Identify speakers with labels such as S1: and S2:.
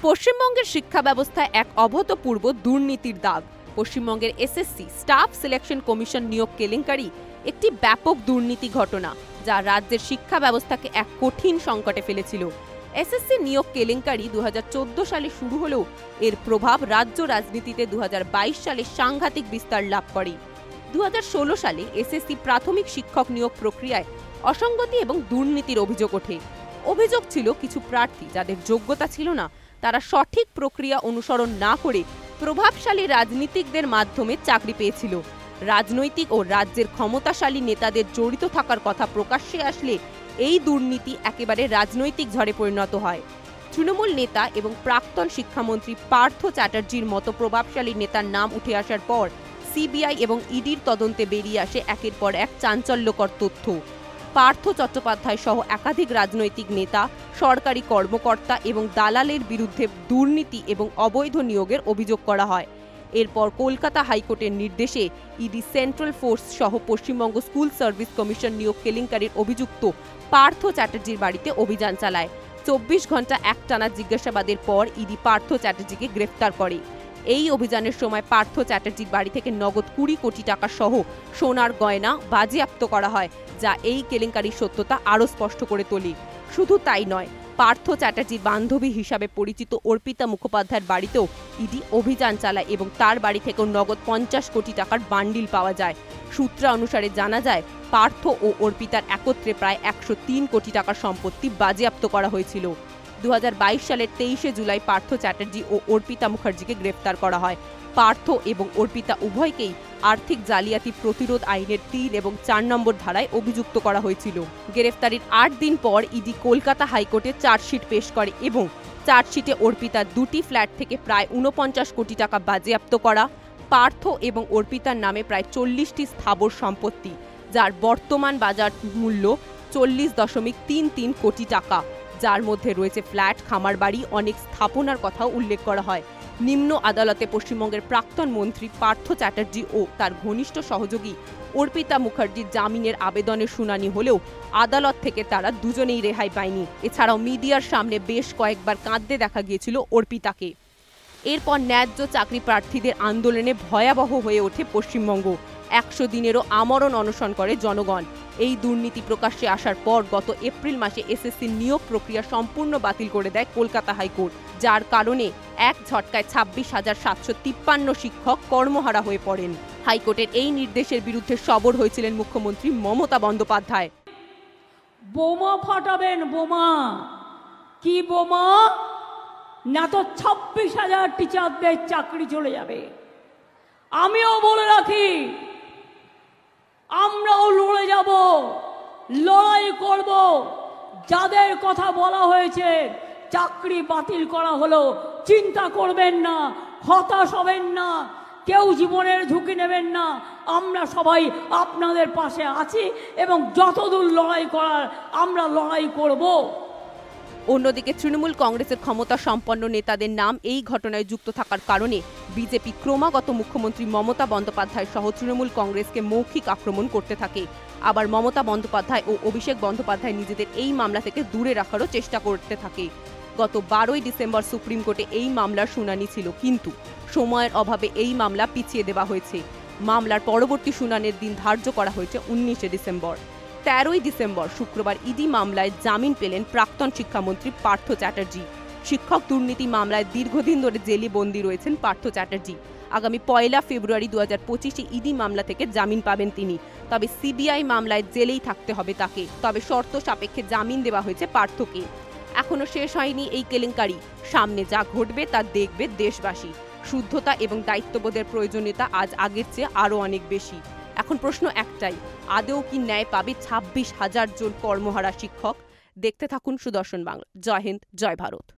S1: পশ্চিমবঙ্গের শিক্ষা ব্যবস্থায় এক অভূতপূর্ব দুর্নীতির দাগ। পশ্চিমবঙ্গের এসএসসি স্টাফ সিলেকশন কমিশন নিয়োগ কেলেঙ্কারি একটি ব্যাপক দুর্নীতি ঘটনা, যা রাজ্যের শিক্ষা ব্যবস্থাকে এক কঠিন সংকটে ফেলেছিল। এসএসসি নিয়োগ কেলেঙ্কারি 2014 সালে শুরু হলেও এর প্রভাব রাজ্য রাজনীতিতে 2022 সালে সাংঘাতিক বিস্তার লাভ করে। 2016 সালে এসএসসি প্রাথমিক শিক্ষক নিয়োগ প্রক্রিয়ায় অসঙ্গতি এবং দুর্নীতির অভিযোগ ওঠে। অভিযোগ ছিল কিছু প্রার্থী যাদের যোগ্যতা ছিল না, তারা সঠিক প্রক্রিয়া অনুসরণ না করে প্রভাবশালী রাজনীতিকদের মাধ্যমে চাকরি পেয়েছিল। রাজনৈতিক ও রাজ্যের ক্ষমতাশালী নেতাদের জড়িত থাকার কথা প্রকাশ্যে আসলে এই দুর্নীতি একেবারে রাজনৈতিক ঝড়ে পরিণত হয়। তৃণমূল নেতা এবং প্রাক্তন শিক্ষামন্ত্রী পার্থ চ্যাটার্জির মতো প্রভাবশালী নেতার নাম উঠে আসার পর সিবিআই এবং ইডির তদন্তে বেরিয়ে আসে একের পর এক চাঞ্চল্যকর তথ্য। পার্থ চট্টোপাধ্যায় সহ একাধিক রাজনৈতিক নেতা, সরকারি কর্মকর্তা এবং দালালের বিরুদ্ধে দুর্নীতি এবং অবৈধ নিয়োগের অভিযোগ করা হয়। এরপর কলকাতা হাইকোর্টের নির্দেশে ইডি সেন্ট্রাল ফোর্স সহ পশ্চিমবঙ্গ স্কুল সার্ভিস কমিশন নিয়োগ কেলেঙ্কারির অভিযুক্ত পার্থ চ্যাটার্জির বাড়িতে অভিযান চালায়। 24 ঘন্টা একটানা জিজ্ঞাসাবাদের পর ইডি পার্থ চ্যাটার্জিকে গ্রেফতার করে। এই অভিযানের সময় পার্থ চ্যাটার্জির বাড়ি থেকে নগদ 20 কোটি টাকা সহ সোনার গয়না বাজেয়াপ্ত করা হয়, যা এই কেলেঙ্কারির সত্যতা আরও স্পষ্ট করে তোলে। শুধু তাই নয়, পার্থ চ্যাটার্জির বান্ধবী হিসাবে পরিচিত অর্পিতা মুখোপাধ্যায়ের বাড়িতেও ইডি অভিযান চালায় এবং তার বাড়ি থেকেও নগদ 50 কোটি টাকার বান্ডিল পাওয়া যায়। সূত্র অনুসারে জানা যায়, পার্থ ও অর্পিতার একত্রে প্রায় 103 কোটি টাকার সম্পত্তি বাজেয়াপ্ত করা হয়েছিল। 2022 সালের 23শে জুলাই পার্থ চ্যাটার্জি ও অর্পিতা মুখার্জিকে গ্রেফতার করা হয়। পার্থ এবং অর্পিতা উভয়কেই আর্থিক জালিয়াতি প্রতিরোধ আইনের 3 এবং 4 নম্বর ধারায় অভিযুক্ত করা হয়েছিল। গ্রেফতারির 8 দিন পর ইডি কলকাতা হাইকোর্টে চার্জশিট পেশ করে এবং চার্জশিটে অর্পিতার 2টি ফ্ল্যাট থেকে প্রায় 49 কোটি টাকা বাজেয়াপ্ত করা, পার্থ এবং অর্পিতার নামে প্রায় 40টি স্থাবর সম্পত্তি, যার বর্তমান বাজার মূল্য 40.33 কোটি টাকা, যার মধ্যে রয়েছে ফ্ল্যাট, খামার বাড়ি, অনেক স্থাপনার কথাও উল্লেখ করা হয়। নিম্ন আদালতে পশ্চিমবঙ্গের প্রাক্তন মন্ত্রী পার্থ চ্যাটার্জি ও তার ঘনিষ্ঠ সহযোগী অর্পিতা মুখার্জির জামিনের আবেদনের শুনানি হলেও আদালত থেকে তারা দুজনেই রেহাই পায়নি। এছাড়াও মিডিয়ার সামনে বেশ কয়েকবার কাঁদতে দেখা গিয়েছিল অর্পিতাকে। এরপর ন্যায্য চাকরি প্রার্থীদের আন্দোলনে ভয়াবহ হয়ে ওঠে পশ্চিমবঙ্গ। 100 দিনেরও আমরণ অনশন করে জনগণ। এই দুর্নীতি প্রকাশ্যে আসার পর গত এপ্রিল মাসে এসএসসি নিয়োগ প্রক্রিয়া সম্পূর্ণ বাতিল করে দেয় কলকাতা হাইকোর্ট, যার কারণে এক ঝটকায় 26,753 শিক্ষক কর্মহারা হয়ে পড়েন। হাইকোর্টের এই নির্দেশের বিরুদ্ধে সরব হয়েছিলেন মুখ্যমন্ত্রী মমতা বন্দ্যোপাধ্যায়।
S2: বোমা ফাটাবেন, বোমা। কি বোমা? না তো 26,000 টিচারদের চাকরি চলে যাবে। আমিও বলে রাখি, আমরাও লড়ে যাব, লড়াই করব। যাদের কথা বলা হয়েছে চাকরি বাতিল করা হলো, চিন্তা করবেন না, হতাশ হবেন না, কেউ জীবনের ঝুঁকি নেবেন না। আমরা সবাই আপনাদের পাশে আছি এবং যতদূর লড়াই করার আমরা লড়াই করব।
S1: অন্যদিকে তৃণমূল কংগ্রেসের ক্ষমতা সম্পন্ন নেতাদের নাম এই ঘটনায় যুক্ত থাকার কারণে বিজেপি ক্রমাগত মুখ্যমন্ত্রী মমতা বন্দ্যোপাধ্যায় সহ তৃণমূল কংগ্রেসকে মৌখিক আক্রমণ করতে থাকে। আবার মমতা বন্দ্যোপাধ্যায় ও অভিষেক বন্দ্যোপাধ্যায় নিজেদের এই মামলা থেকে দূরে রাখারও চেষ্টা করতে থাকে। গত 12ই ডিসেম্বর সুপ্রিম কোর্টে এই মামলার শুনানি ছিল, কিন্তু সময়ের অভাবে এই মামলা পিছিয়ে দেওয়া হয়েছে। মামলার পরবর্তী শুনানির দিন ধার্য করা হয়েছে 19শে ডিসেম্বর। 13ই ডিসেম্বর শুক্রবার ইডি মামলায় জামিন পেলেন প্রাক্তন শিক্ষামন্ত্রী পার্থ চ্যাটার্জি। শিক্ষক দুর্নীতি মামলায় দীর্ঘদিন ধরে জেলে বন্দী রয়েছেন পার্থ চ্যাটার্জি। আগামী 1 ফেব্রুয়ারি 2025-এ ইডি মামলা থেকে জামিন পাবেন তিনি। তবে সিবিআই মামলায় জেলেই থাকতে হবে তাকে। তবে শর্ত সাপেক্ষে জামিন দেওয়া হয়েছে পার্থকে। এখনো শেষ হয়নি এই কেলেঙ্কারি। সামনে যা ঘটবে তা দেখবে দেশবাসী। শুদ্ধতা এবং দায়িত্ববোধের প্রয়োজনীয়তা আজ আগের চেয়ে আরও অনেক বেশি। এখন প্রশ্ন একটাই, আদৌ কি ন্যায় পাবে 26,000 জন কর্মহারা শিক্ষক? দেখতে থাকুন সুদর্শন বাংলা। জয় হিন্দ, জয় ভারত।